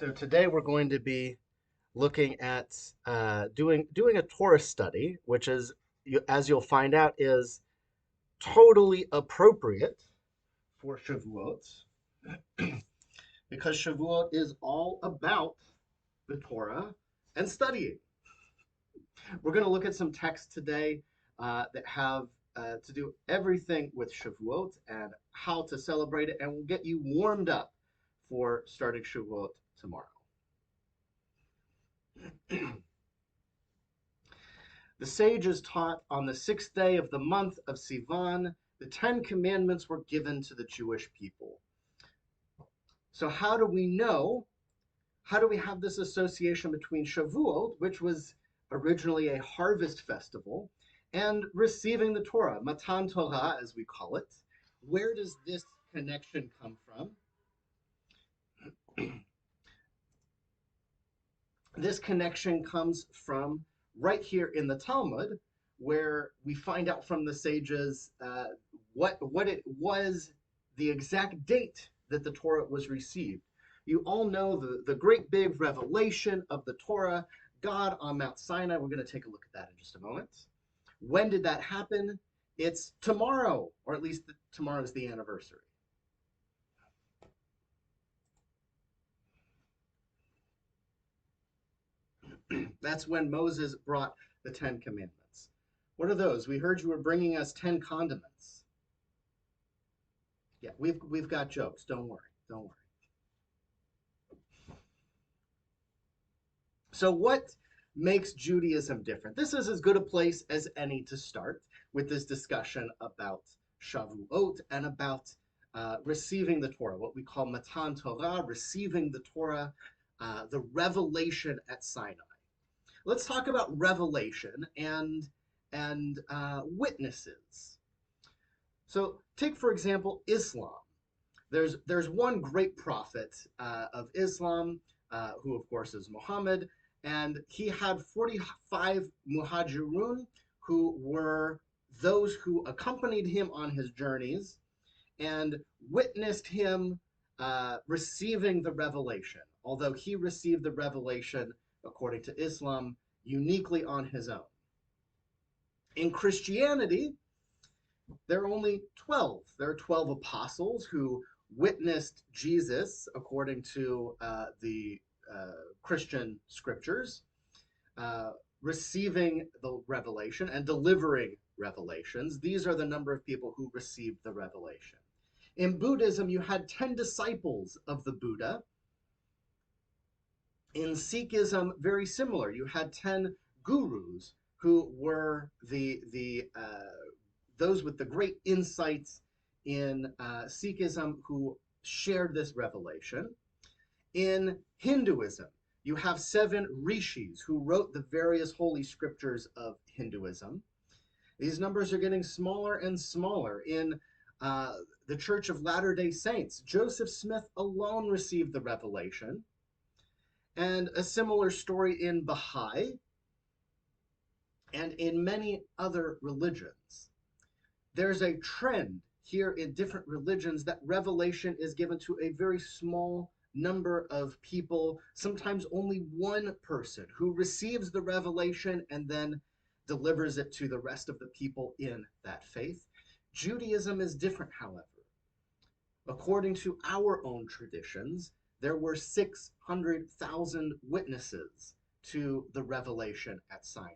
So today we're going to be looking at doing a Torah study, which is, as you'll find out, is totally appropriate for Shavuot, because Shavuot is all about the Torah and studying. We're going to look at some texts today that have to do everything with Shavuot and how to celebrate it, and we'll get you warmed up for starting Shavuot tomorrow. The sages taught on the sixth day of the month of Sivan, the Ten Commandments were given to the Jewish people. So how do we know? How do we have this association between Shavuot, which was originally a harvest festival, and receiving the Torah, Matan Torah, as we call it? Where does this connection come from? This connection comes from right here in the Talmud, where we find out from the sages what it was, the exact date that the Torah was received. You all know the great big revelation of the Torah, God on Mount Sinai. We're going to take a look at that in just a moment. When did that happen? It's tomorrow, or at least tomorrow is the anniversary. That's when Moses brought the Ten Commandments. What are those? We heard you were bringing us 10 condiments. Yeah, we've got jokes. Don't worry. Don't worry. So what makes Judaism different? This is as good a place as any to start with this discussion about Shavuot and about receiving the Torah, what we call Matan Torah, receiving the Torah, the revelation at Sinai. Let's talk about revelation and witnesses. So take, for example, Islam. There's one great prophet of Islam, who of course is Muhammad, and he had 45 muhajirun, who were those who accompanied him on his journeys and witnessed him receiving the revelation, although he received the revelation, according to Islam, uniquely on his own. In Christianity, there are only 12. There are 12 apostles who witnessed Jesus, according to the Christian scriptures, receiving the revelation and delivering revelations. These are the number of people who received the revelation. In Buddhism, you had 10 disciples of the Buddha. In Sikhism, very similar. You had 10 gurus who were those with the great insights in Sikhism who shared this revelation. In Hinduism, you have 7 rishis who wrote the various holy scriptures of Hinduism. These numbers are getting smaller and smaller. In the Church of Latter-day Saints, Joseph Smith alone received the revelation. And a similar story in Baha'i and in many other religions. There's a trend here in different religions that revelation is given to a very small number of people, sometimes only one person who receives the revelation and then delivers it to the rest of the people in that faith. Judaism is different, however. According to our own traditions, there were 600,000 witnesses to the revelation at Sinai.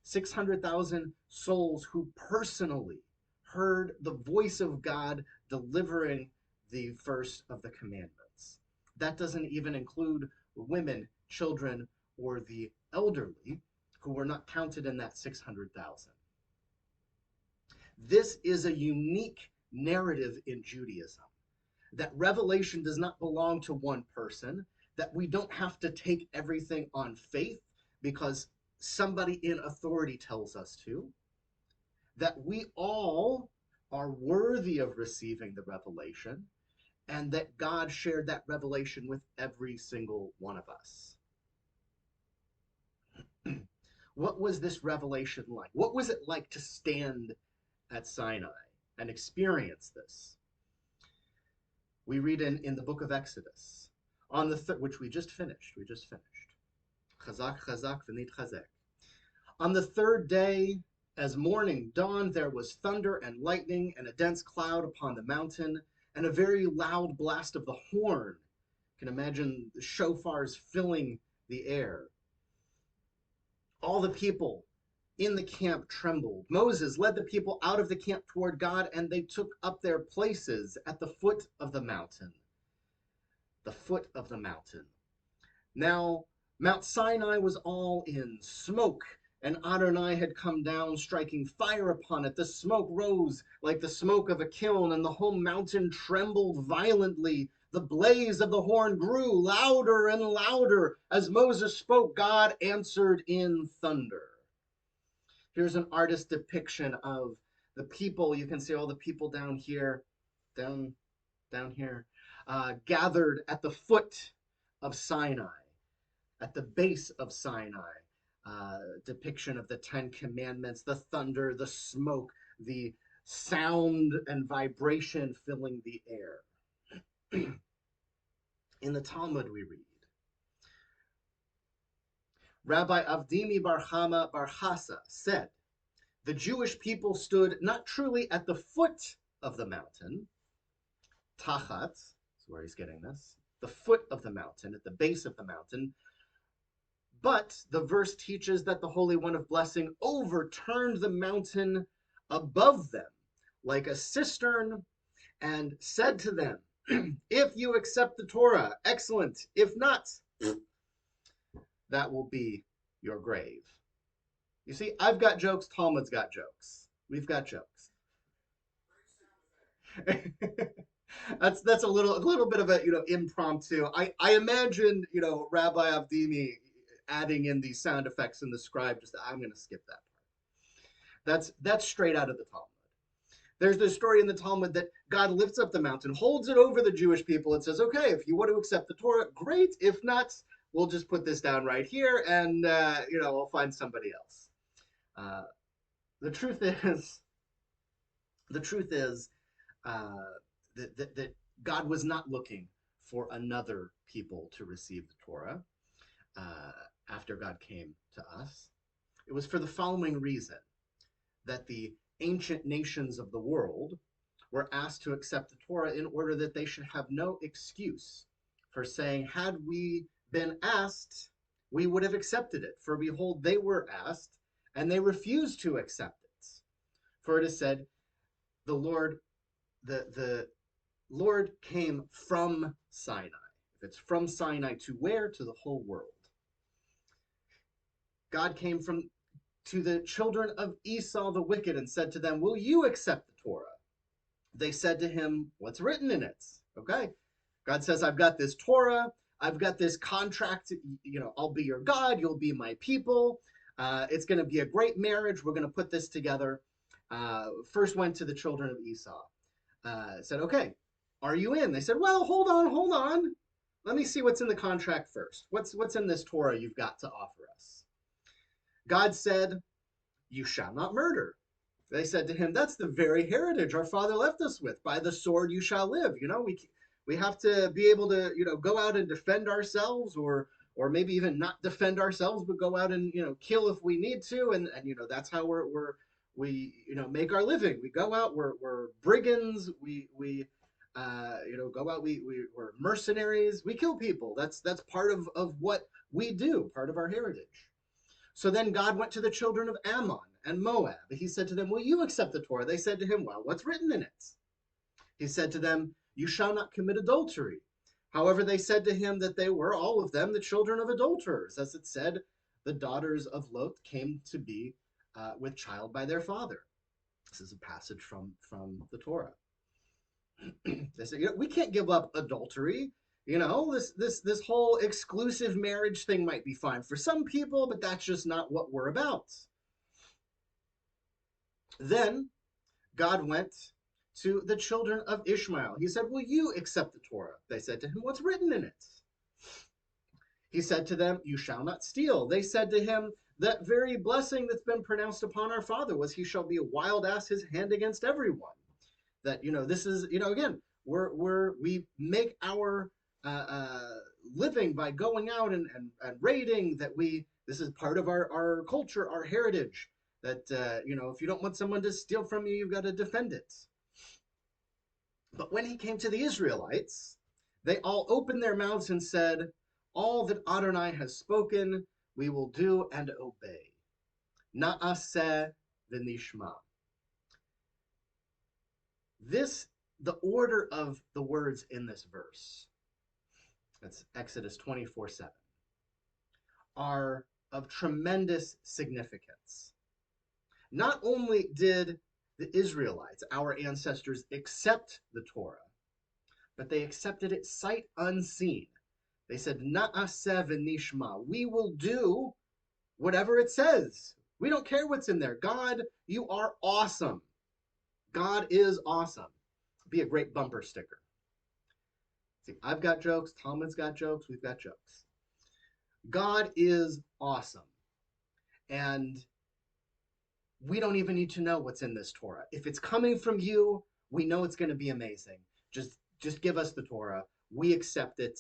600,000 souls who personally heard the voice of God delivering the first of the commandments. That doesn't even include women, children, or the elderly, who were not counted in that 600,000. This is a unique narrative in Judaism, that revelation does not belong to one person, that we don't have to take everything on faith because somebody in authority tells us to, that we all are worthy of receiving the revelation, and that God shared that revelation with every single one of us. What was this revelation like? What was it like to stand at Sinai and experience this? We read in the book of Exodus, On the which we just finished. Chazak, chazak, v'nit chazek. On the third day, as morning dawned, there was thunder and lightning and a dense cloud upon the mountain and a very loud blast of the horn. You can imagine the shofars filling the air. All the people in the camp trembled. Moses led the people out of the camp toward God, and they took up their places at the foot of the mountain. The foot of the mountain. Now, Mount Sinai was all in smoke, and Adonai had come down, striking fire upon it. The smoke rose like the smoke of a kiln, and the whole mountain trembled violently. The blaze of the horn grew louder and louder. As Moses spoke, God answered in thunder. Here's an artist's depiction of the people. You can see all the people down here, down here, gathered at the foot of Sinai, at the base of Sinai. Depiction of the Ten Commandments, the thunder, the smoke, the sound and vibration filling the air. In the Talmud we read, Rabbi Avdimi Bar Chama Bar Chasa said, the Jewish people stood not truly at the foot of the mountain, Tachat, is where he's getting this, the foot of the mountain, at the base of the mountain, but the verse teaches that the Holy One of Blessing overturned the mountain above them like a cistern and said to them, if you accept the Torah, excellent. If not, that will be your grave. You see, I've got jokes, Talmud's got jokes. We've got jokes. That's a little bit of a impromptu. I imagine Rabbi Avdimi adding in these sound effects in the scribe. I'm going to skip that part. That's straight out of the Talmud. There's this story in the Talmud that God lifts up the mountain, holds it over the Jewish people, and says, okay, if you want to accept the Torah, great. If not, we'll just put this down right here, and we'll find somebody else. The truth is that God was not looking for another people to receive the Torah after God came to us. It was for the following reason, that the ancient nations of the world were asked to accept the Torah in order that they should have no excuse for saying, had we been asked, we would have accepted it. For behold, they were asked, and they refused to accept it. For it is said, the Lord came from Sinai. If it's from Sinai to where? To the whole world. God came to the children of Esau the wicked and said to them, will you accept the Torah? They said to him, what's written in it? Okay. God says, I've got this Torah. I've got this contract. I'll be your God. You'll be my people. It's going to be a great marriage. We're going to put this together. First went to the children of Esau. Said, okay, are you in? They said, well, hold on. Let me see what's in the contract first. What's in this Torah you've got to offer us? God said, you shall not murder. They said to him, that's the very heritage our father left us with. By the sword you shall live. We have to be able to, go out and defend ourselves, or maybe even not defend ourselves, but go out and, kill if we need to. And that's how we make our living. We go out, we're brigands. We go out, we're mercenaries. We kill people. That's part of what we do, part of our heritage. So then God went to the children of Ammon and Moab. He said to them, will you accept the Torah? They said to him, well, what's written in it? He said to them, you shall not commit adultery. However, they said to him that they were, all of them, the children of adulterers. As it said, the daughters of Lot came to be with child by their father. This is a passage from the Torah. They said, we can't give up adultery. This whole exclusive marriage thing might be fine for some people, but that's just not what we're about. Then God went to the children of Ishmael. He said, will you accept the Torah? They said to him, what's written in it? He said to them, you shall not steal. They said to him, that very blessing that's been pronounced upon our father was, he shall be a wild ass, his hand against everyone. That, this is, again, we make our living by going out and raiding, that this is part of our culture, our heritage, that, if you don't want someone to steal from you, you've got to defend it. But when he came to the Israelites, they all opened their mouths and said, all that Adonai has spoken, we will do and obey. Na'aseh v'nishma. The order of the words in this verse, that's Exodus 24:7, are of tremendous significance. Not only did the Israelites, our ancestors, accept the Torah, but they accepted it sight unseen. They said, Na'aseh v'nishma. We will do whatever it says. We don't care what's in there. God, you are awesome. God is awesome. Be a great bumper sticker. See, I've got jokes. Talmud's got jokes. We've got jokes. God is awesome. And we don't even need to know what's in this Torah. If it's coming from you, we know it's going to be amazing. Just give us the Torah. We accept it.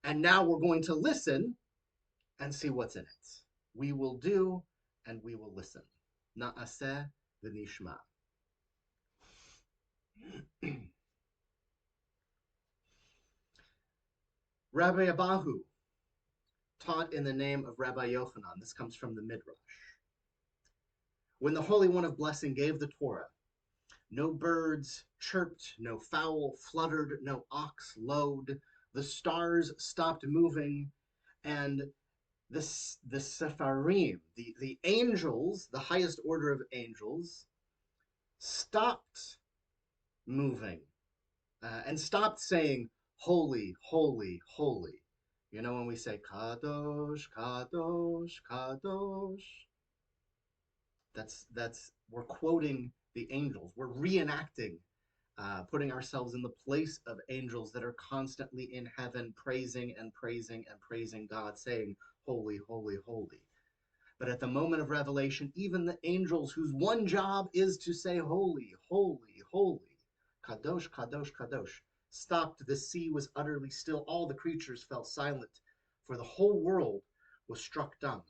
And now we're going to listen and see what's in it. We will do and we will listen. Na'aseh v'nishma. Rabbi Abahu taught in the name of Rabbi Yochanan. This comes from the Midrash. When the Holy One of Blessing gave the Torah, no birds chirped, no fowl fluttered, no ox lowed. The stars stopped moving, and the Sepharim, the angels, the highest order of angels, stopped moving and stopped saying, holy, holy, holy. You know, when we say Kadosh, Kadosh, Kadosh, that's we're quoting the angels. We're reenacting, putting ourselves in the place of angels that are constantly in heaven praising and praising and praising God, saying, holy, holy, holy. But at the moment of revelation, even the angels whose one job is to say, holy, holy, holy, Kadosh, Kadosh, Kadosh, stopped. The sea was utterly still. All the creatures fell silent, for the whole world was struck dumb.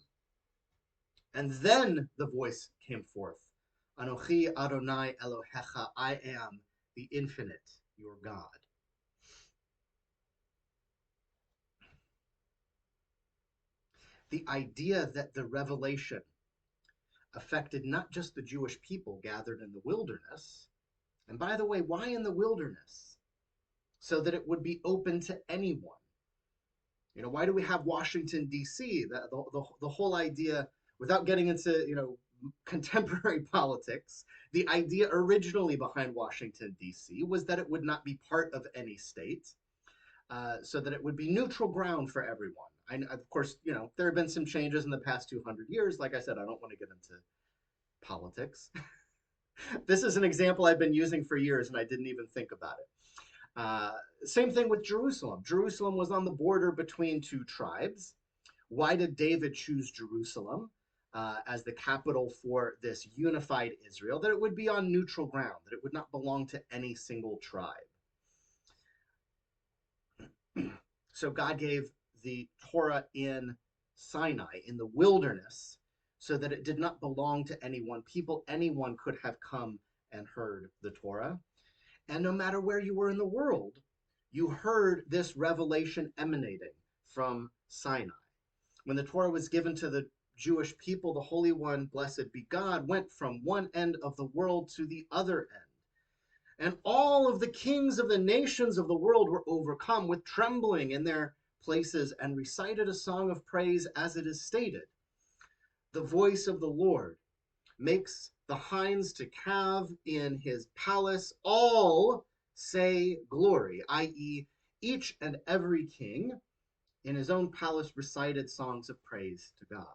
And then the voice came forth, Anochi Adonai Elohecha, I am the infinite, your God. The idea that the revelation affected not just the Jewish people gathered in the wilderness, and by the way, why in the wilderness? So that it would be open to anyone. You know, why do we have Washington, D.C.? The whole idea, without getting into, contemporary politics, the idea originally behind Washington, D.C. was that it would not be part of any state, so that it would be neutral ground for everyone. Of course, there have been some changes in the past 200 years. Like I said, I don't want to get into politics. This is an example I've been using for years, and I didn't even think about it. Same thing with Jerusalem. Jerusalem was on the border between two tribes. Why did David choose Jerusalem as the capital for this unified Israel? That it would be on neutral ground, that it would not belong to any single tribe. So God gave the Torah in Sinai, in the wilderness, so that it did not belong to any one people. Anyone could have come and heard the Torah. And no matter where you were in the world, you heard this revelation emanating from Sinai. When the Torah was given to the Jewish people, the Holy One, blessed be God, went from one end of the world to the other end. And all of the kings of the nations of the world were overcome with trembling in their places and recited a song of praise as it is stated. The voice of the Lord makes the hinds to calve in his palace. All say glory, i.e., each and every king in his own palace recited songs of praise to God.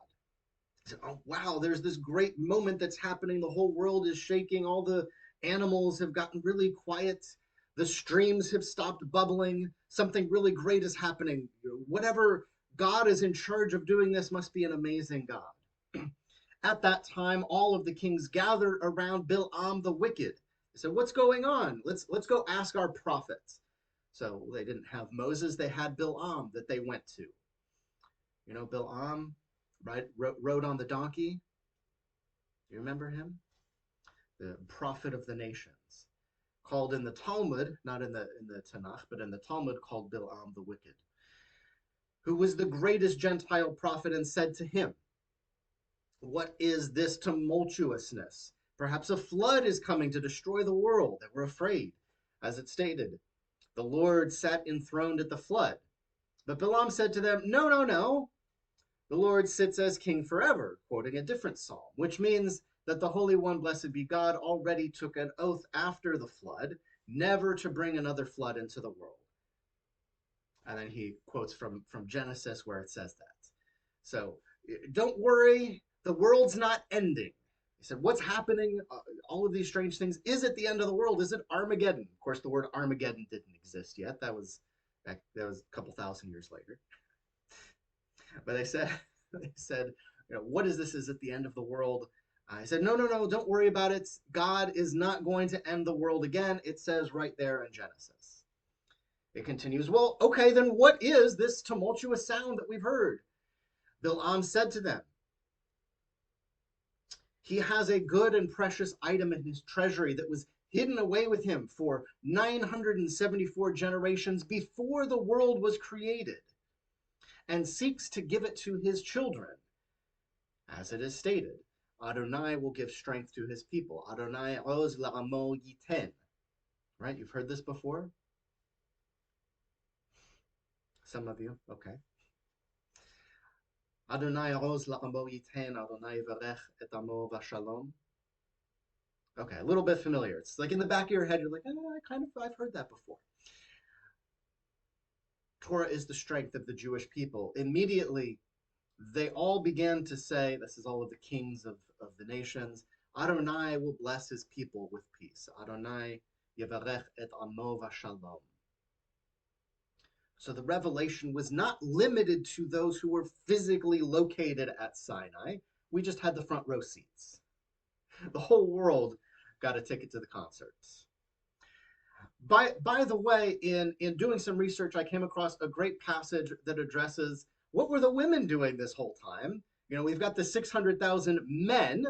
So, oh, wow, there's this great moment that's happening. The whole world is shaking. All the animals have gotten really quiet. The streams have stopped bubbling. Something really great is happening. Whatever God is in charge of doing this must be an amazing God. At that time, all of the kings gathered around Bil'am the wicked. They said, what's going on? Let's go ask our prophets. So they didn't have Moses, they had Bil'am that they went to. You know, Bil'am, right, rode on the donkey. You remember him? The prophet of the nations, called in the Talmud, not in the Tanakh, but in the Talmud, called Bil'am the wicked, who was the greatest Gentile prophet, and said to him, "What is this tumultuousness? Perhaps a flood is coming to destroy the world." They were afraid, as it stated. The Lord sat enthroned at the flood. But Balaam said to them, "No, no, no. The Lord sits as king forever," quoting a different psalm, which means that the Holy One, blessed be God, already took an oath after the flood never to bring another flood into the world. And then he quotes from Genesis where it says that. So don't worry, the world's not ending. He said, what's happening? All of these strange things. Is it the end of the world? Is it Armageddon? Of course, the word Armageddon didn't exist yet. That was a couple thousand years later. But they said, what is this? Is it the end of the world? I said, no, no, no, don't worry about it. God is not going to end the world again. It says right there in Genesis. It continues, well, okay, then what is this tumultuous sound that we've heard? Bil'am said to them, he has a good and precious item in his treasury that was hidden away with him for 974 generations before the world was created, and seeks to give it to his children. As it is stated, Adonai will give strength to his people. Adonai oz la'amo yiten. Right? You've heard this before? Some of you? Okay. Adonai oz la'amo yiten, Adonai varech et amo v'shalom. Okay, a little bit familiar. It's like in the back of your head, you're like, I've heard that before. Torah is the strength of the Jewish people. Immediately, they all began to say, this is all of the kings of the nations, Adonai will bless his people with peace. Adonai yevarech et amo v'shalom. So the revelation was not limited to those who were physically located at Sinai. We just had the front row seats. The whole world got a ticket to the concerts. By the way, in doing some research, I came across a great passage that addresses what were the women doing this whole time. You know, we've got the 600,000 men.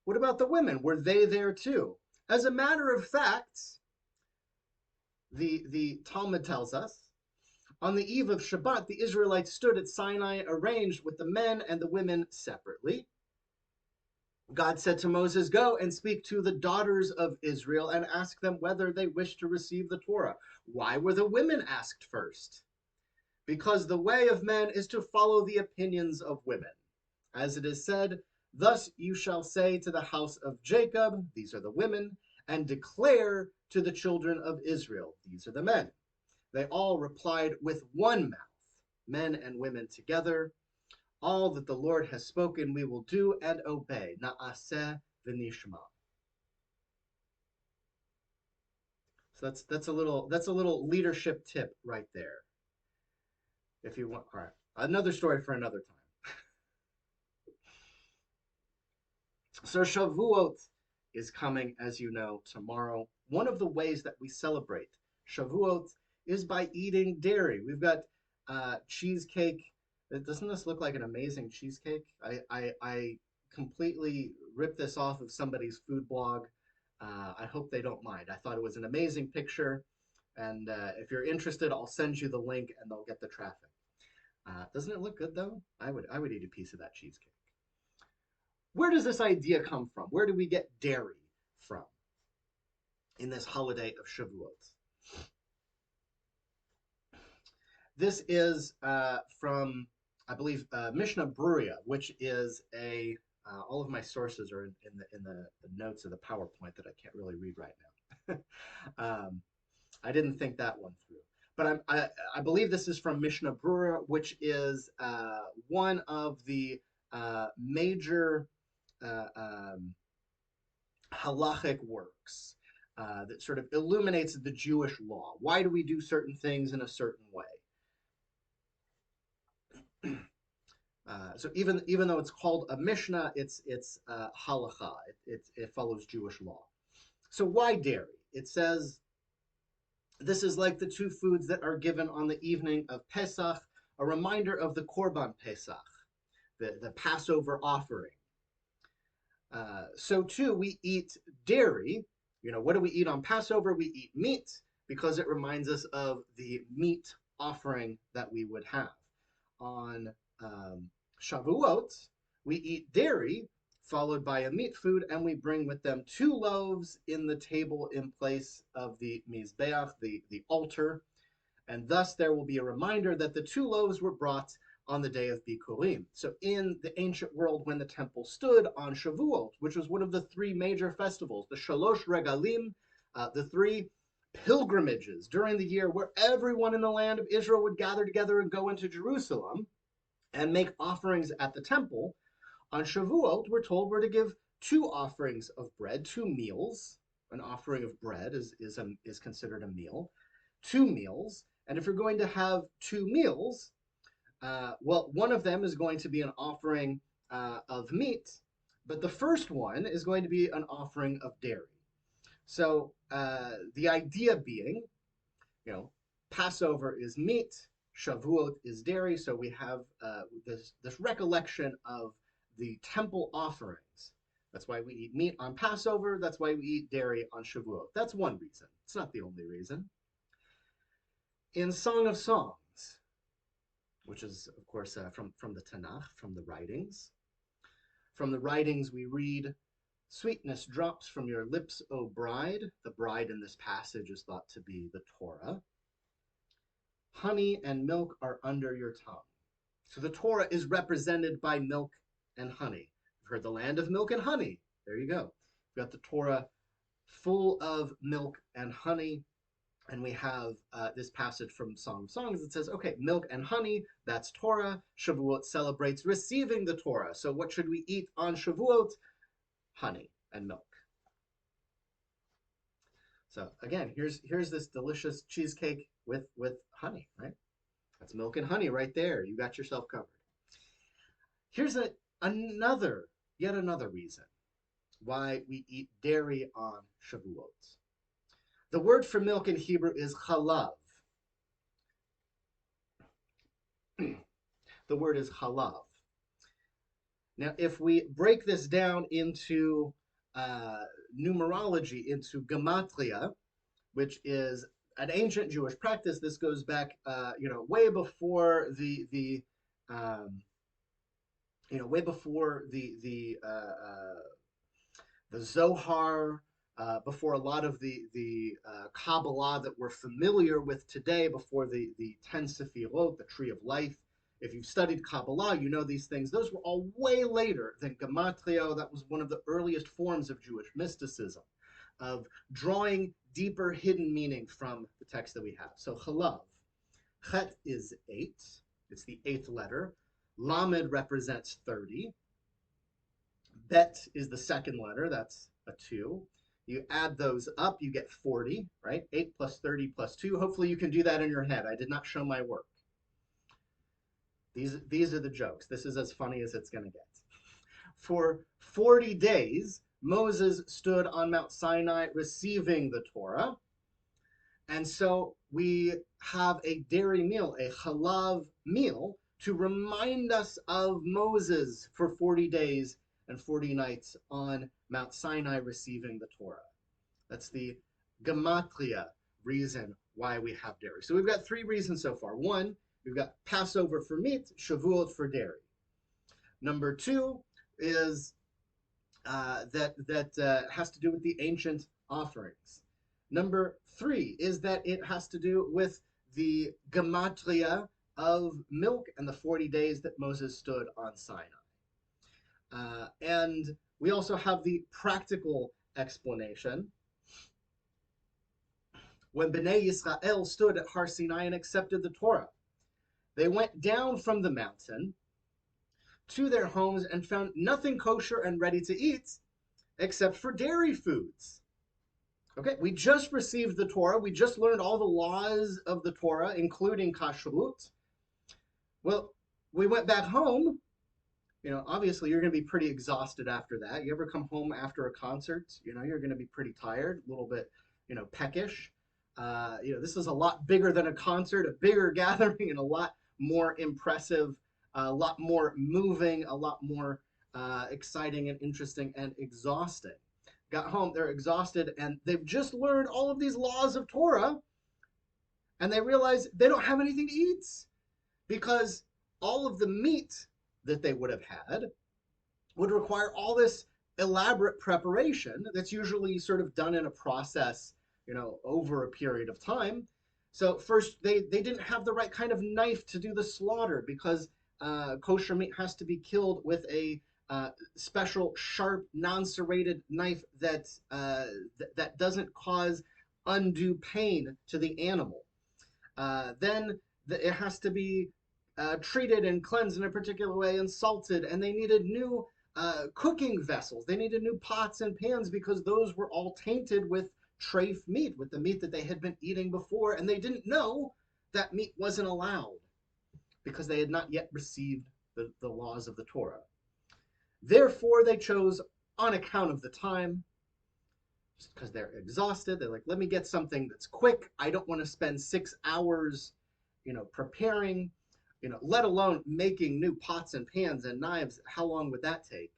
What about the women? Were they there too? As a matter of fact, the Talmud tells us, on the eve of Shabbat, the Israelites stood at Sinai, arranged with the men and the women separately. God said to Moses, go and speak to the daughters of Israel and ask them whether they wish to receive the Torah. Why were the women asked first? Because the way of men is to follow the opinions of women. As it is said, thus you shall say to the house of Jacob, these are the women, and declare to the children of Israel, these are the men. They all replied with one mouth, men and women together. All that the Lord has spoken we will do and obey. Na'aseh v'nishma. So that's a little leadership tip right there. If you want, all right. Another story for another time. So Shavuot is coming, as you know, tomorrow. One of the ways that we celebrate Shavuot is by eating dairy. We've got cheesecake. Doesn't this look like an amazing cheesecake? I completely ripped this off of somebody's food blog. I hope they don't mind. I thought it was an amazing picture. And if you're interested, I'll send you the link and they'll get the traffic. Doesn't it look good though? I would eat a piece of that cheesecake. Where does this idea come from? Where do we get dairy from in this holiday of Shavuot? This is from, I believe, Mishnah Brura, which is a. All of my sources are in the notes of the PowerPoint that I can't really read right now. I didn't think that one through, but I believe this is from Mishnah Brura, which is one of the major halachic works that sort of illuminates the Jewish law. Why do we do certain things in a certain way? So even though it's called a Mishnah, it's halacha. It follows Jewish law. So why dairy? It says This is like the two foods that are given on the evening of Pesach, a reminder of the Korban Pesach, the Passover offering. So too, we eat dairy. What do we eat on Passover? We eat meat because it reminds us of the meat offering that we would have. On Shavuot, we eat dairy followed by a meat food, and we bring with them 2 loaves in the table in place of the Mizbeach, the altar. And thus there will be a reminder that the 2 loaves were brought on the day of Bikurim. So in the ancient world, when the temple stood on Shavuot, which was one of the 3 major festivals, the Shalosh Regalim, the 3 pilgrimages during the year where everyone in the land of Israel would gather together and go into Jerusalem and make offerings at the temple, on Shavuot, we're told we're to give 2 offerings of bread, 2 meals. An offering of bread is considered a meal. 2 meals. And if you're going to have 2 meals, well, one of them is going to be an offering of meat, but the first one is going to be an offering of dairy. So the idea being, Passover is meat, Shavuot is dairy, so we have this recollection of the temple offerings. That's why we eat meat on Passover. That's why we eat dairy on Shavuot. That's one reason. It's not the only reason. In Song of Songs, which is, of course, from the Tanakh, from the writings. From the writings, we read, "Sweetness drops from your lips, O bride." The bride in this passage is thought to be the Torah. "Honey and milk are under your tongue." So the Torah is represented by milk and honey. You've heard the land of milk and honey. There you go. We've got the Torah full of milk and honey. And we have this passage from Song of Songs that says, okay, milk and honey, that's Torah. Shavuot celebrates receiving the Torah. So what should we eat on Shavuot? Honey and milk. So again, here's this delicious cheesecake with honey, right? That's milk and honey right there. You got yourself covered. Here's yet another reason why we eat dairy on Shavuot. The word for milk in Hebrew is chalav. The word is chalav. Now, if we break this down into numerology, into gematria, which is an ancient Jewish practice, this goes back, way before the Zohar. Before a lot of the Kabbalah that we're familiar with today, before the 10 Sefirot, the Tree of Life. If you've studied Kabbalah, you know these things. Those were all way later than Gematria. That was one of the earliest forms of Jewish mysticism, of drawing deeper hidden meaning from the text that we have. So Chalav. Chet is 8. It's the 8th letter. Lamed represents 30. Bet is the 2nd letter. That's a 2. You add those up, you get 40, right? 8 plus 30 plus 2. Hopefully you can do that in your head. I did not show my work. These are the jokes. This is as funny as it's going to get. For 40 days, Moses stood on Mount Sinai receiving the Torah. And so we have a dairy meal, a chalav meal, to remind us of Moses for 40 days and 40 nights on Mount Sinai receiving the Torah. That's the gematria reason why we have dairy. So we've got 3 reasons so far. 1, we've got Passover for meat, Shavuot for dairy. Number 2 is that has to do with the ancient offerings. Number 3 is that it has to do with the gematria of milk and the 40 days that Moses stood on Sinai. And we also have the practical explanation. When Bnei Yisrael stood at Har Sinai and accepted the Torah, they went down from the mountain to their homes and found nothing kosher and ready to eat except for dairy foods. Okay, we just received the Torah. We just learned all the laws of the Torah, including kashrut. Well, we went back home. Obviously you're going to be pretty exhausted after that. You ever come home after a concert? You're going to be pretty tired, a little bit, peckish. This is a lot bigger than a concert, a bigger gathering, and a lot more impressive, a lot more moving, a lot more exciting and interesting and exhausting. Got home, they're exhausted, and they've just learned all of these laws of Torah, and they realize they don't have anything to eat because all of the meat that they would have had would require all this elaborate preparation that's usually sort of done in a process, over a period of time. So first, they didn't have the right kind of knife to do the slaughter because kosher meat has to be killed with a special, sharp, non-serrated knife that doesn't cause undue pain to the animal. Then it has to be treated and cleansed in a particular way and salted, and they needed new cooking vessels. They needed new pots and pans because those were all tainted with treif meat, with the meat that they had been eating before, and they didn't know that meat wasn't allowed because they had not yet received the laws of the Torah. Therefore, they chose, on account of the time, just because they're exhausted, they're like, let me get something that's quick. I don't want to spend 6 hours, preparing, let alone making new pots and pans and knives. How long would that take?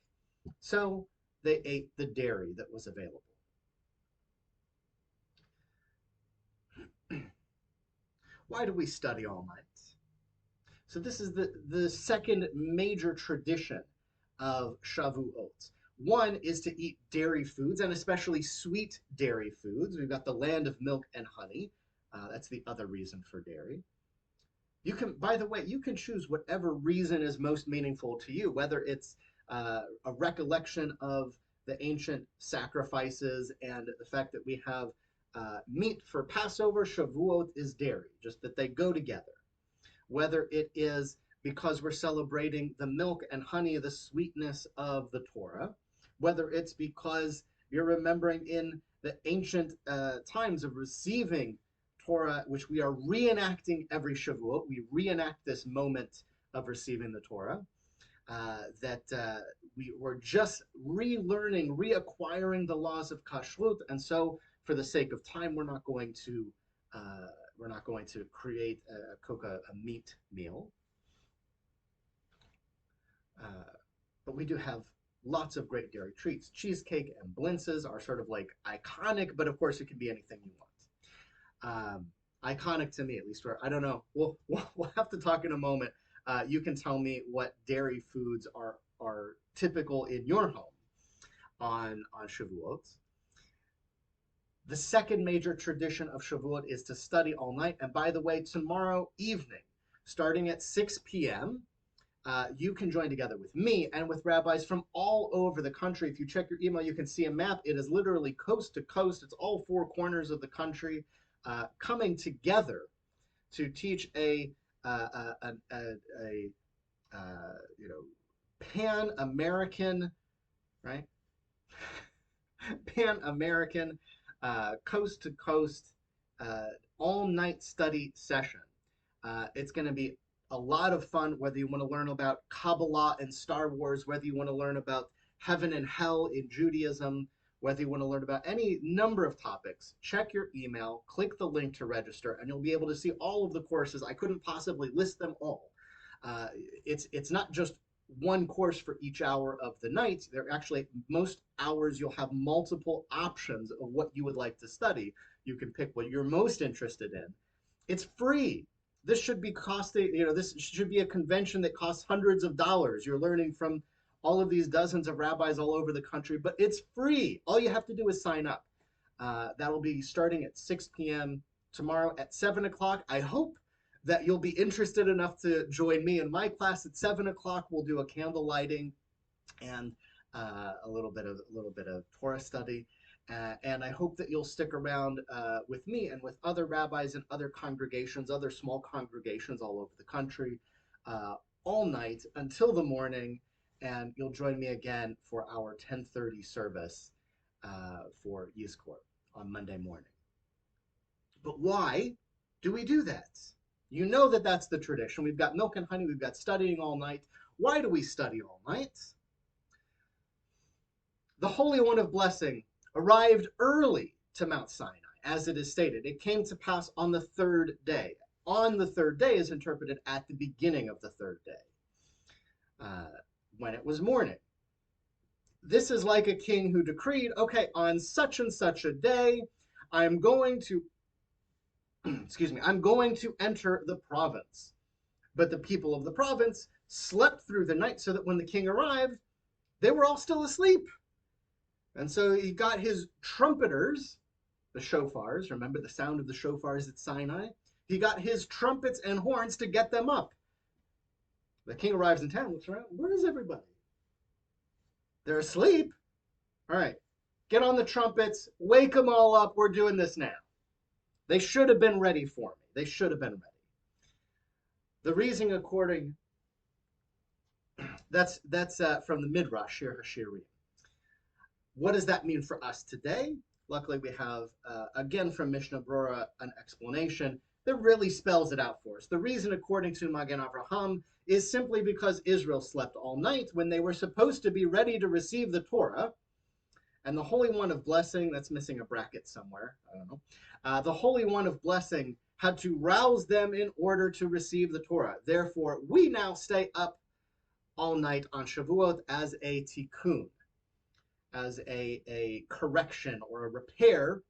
So they ate the dairy that was available. Why do we study all night? So this is the second major tradition of Shavuot. One is to eat dairy foods, and especially sweet dairy foods. We've got the land of milk and honey. That's the other reason for dairy. You can, by the way, you can choose whatever reason is most meaningful to you, whether it's a recollection of the ancient sacrifices and the fact that we have meat for Passover. Shavuot is dairy, just that they go together. Whether it is because we're celebrating the milk and honey, the sweetness of the Torah, whether it's because you're remembering in the ancient times of receiving Torah, which we are reenacting every Shavuot. We reenact this moment of receiving the Torah, we were just relearning, reacquiring the laws of kashrut, and so for the sake of time, we're not going to cook a meat meal. But we do have lots of great dairy treats. Cheesecake and blintzes are sort of like iconic, but of course it can be anything you want. Iconic to me, at least. I don't know. We'll have to talk in a moment. You can tell me what dairy foods are typical in your home on Shavuot. The second major tradition of Shavuot is to study all night. And by the way, tomorrow evening, starting at 6 p.m., you can join together with me and with rabbis from all over the country. If you check your email, you can see a map. It is literally coast to coast. It's all four corners of the country coming together to teach a Pan-American, right? Pan-American, coast to coast, all-night study session. It's going to be a lot of fun, whether you want to learn about Kabbalah and Star Wars, whether you want to learn about heaven and hell in Judaism, whether you want to learn about any number of topics. Check your email, click the link to register, and you'll be able to see all of the courses. I couldn't possibly list them all. It's not just one course for each hour of the night. There actually, most hours you'll have multiple options of what you would like to study. You can pick what you're most interested in. It's free. This should be costing, this should be a convention that costs hundreds of dollars. You're learning from all of these dozens of rabbis all over the country, but it's free. All you have to do is sign up. That'll be starting at 6 p.m. tomorrow at 7 o'clock. I hope that you'll be interested enough to join me in my class at 7 o'clock. We'll do a candle lighting and a little bit of Torah study. And I hope that you'll stick around with me and with other rabbis and other congregations, other small congregations all over the country, all night until the morning. And you'll join me again for our 10:30 service for Yizkor on Monday morning. But why do we do that? You know that that's the tradition. We've got milk and honey. We've got studying all night. Why do we study all night? The Holy One of Blessing arrived early to Mount Sinai. as it is stated. It came to pass on the third day. On the third day is interpreted at the beginning of the third day, when it was morning. This is like a king who decreed, okay, on such and such a day, I'm going to, excuse me, I'm going to enter the province. But the people of the province slept through the night so that when the king arrived, they were all still asleep. And so he got his trumpeters, the shofars, remember the sound of the shofars at Sinai? He got his trumpets and horns to get them up. The king arrives in town, looks around, where is everybody? They're asleep. All right, get on the trumpets, wake them all up. We're doing this now. They should have been ready for me. They should have been ready. The reasoning according, that's from the Midrash, Shir HaShirim. What does that mean for us today? Luckily, we have, again, from Mishnah Brura, an explanation that really spells it out for us. The reason, according to Magen Avraham, is simply because Israel slept all night when they were supposed to be ready to receive the Torah. And the Holy One of Blessing, that's missing a bracket somewhere, I don't know. The Holy One of Blessing had to rouse them in order to receive the Torah. Therefore, we now stay up all night on Shavuot as a tikkun, as a correction or a repair.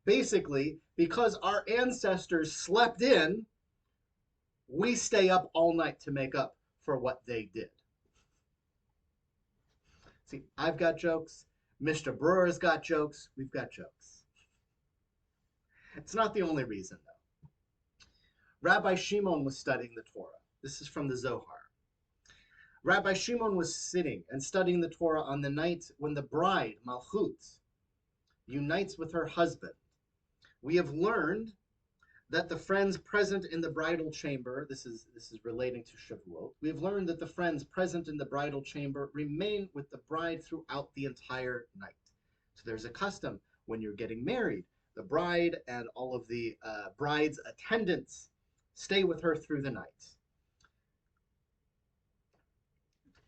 Basically, because our ancestors slept in, we stay up all night to make up for what they did. See, I've got jokes. Mr. Brewer's got jokes. We've got jokes. It's not the only reason, though. Rabbi Shimon was studying the Torah. This is from the Zohar. Rabbi Shimon was sitting and studying the Torah on the night when the bride, Malchut, unites with her husband. We have learned that the friends present in the bridal chamber, this is relating to Shavuot, we have learned that the friends present in the bridal chamber remain with the bride throughout the entire night. So there's a custom when you're getting married, the bride and all of the bride's attendants stay with her through the night.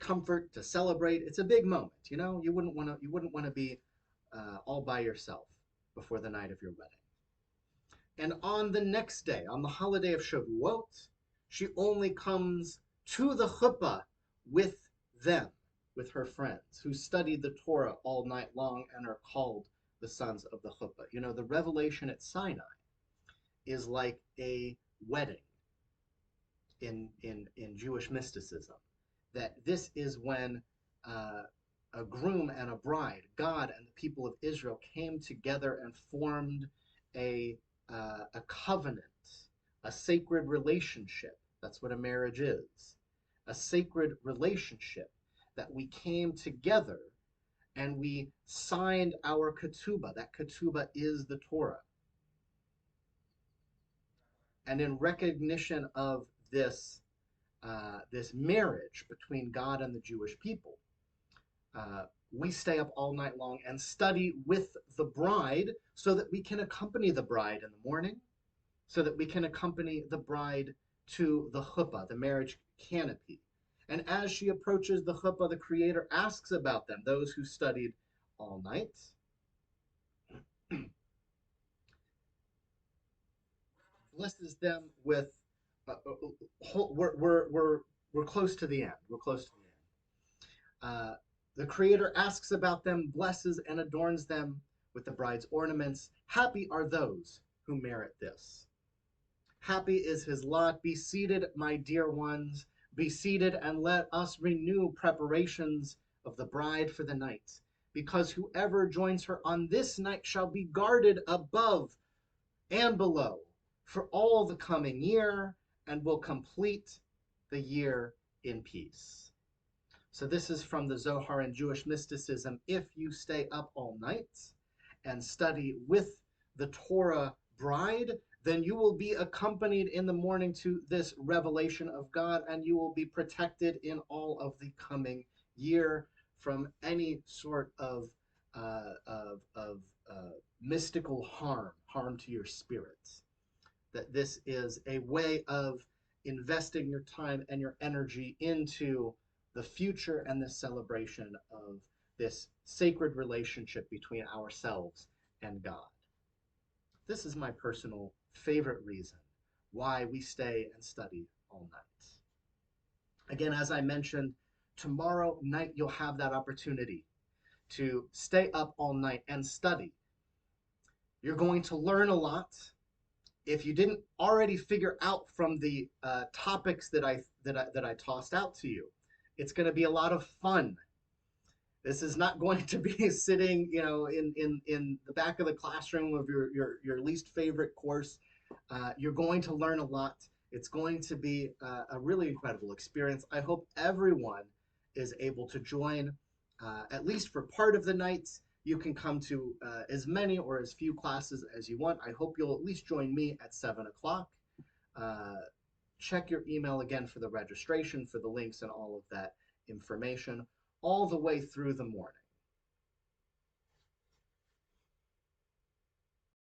Comfort, to celebrate, it's a big moment, you know. You wouldn't want to be all by yourself before the night of your wedding. And on the next day, on the holiday of Shavuot, she only comes to the chuppah with them, with her friends, who studied the Torah all night long and are called the sons of the chuppah. You know, the revelation at Sinai is like a wedding in Jewish mysticism. That this is when a groom and a bride, God and the people of Israel, came together and formed a covenant, a sacred relationship. That's what a marriage is. A sacred relationship that we came together and we signed our ketubah. That ketubah is the Torah. And in recognition of this, this marriage between God and the Jewish people, we stay up all night long and study with the bride so that we can accompany the bride in the morning, so that we can accompany the bride to the chuppah, the marriage canopy. And as she approaches the chuppah, the Creator asks about them, those who studied all night. Blesses them with, we're close to the end. We're close to the end. The Creator asks about them, blesses and adorns them with the bride's ornaments. Happy are those who merit this. Happy is his lot. Be seated, my dear ones. Be seated and let us renew preparations of the bride for the night. Because whoever joins her on this night shall be guarded above and below for all the coming year and will complete the year in peace. So this is from the Zohar and Jewish mysticism. If you stay up all night and study with the Torah bride, then you will be accompanied in the morning to this revelation of God, and you will be protected in all of the coming year from any sort of mystical harm to your spirits. That this is a way of investing your time and your energy into the future and the celebration of this sacred relationship between ourselves and God. this is my personal favorite reason why we stay and study all night. Again, as I mentioned, tomorrow night you'll have that opportunity to stay up all night and study. You're going to learn a lot. If you didn't already figure out from the topics that I tossed out to you, it's going to be a lot of fun. This is not going to be sitting, in the back of the classroom of your least favorite course. You're going to learn a lot. It's going to be a really incredible experience. I hope everyone is able to join, at least for part of the night. You can come to as many or as few classes as you want. I hope you'll at least join me at 7 o'clock. Check your email again for the registration, for the links and all of that information, all the way through the morning.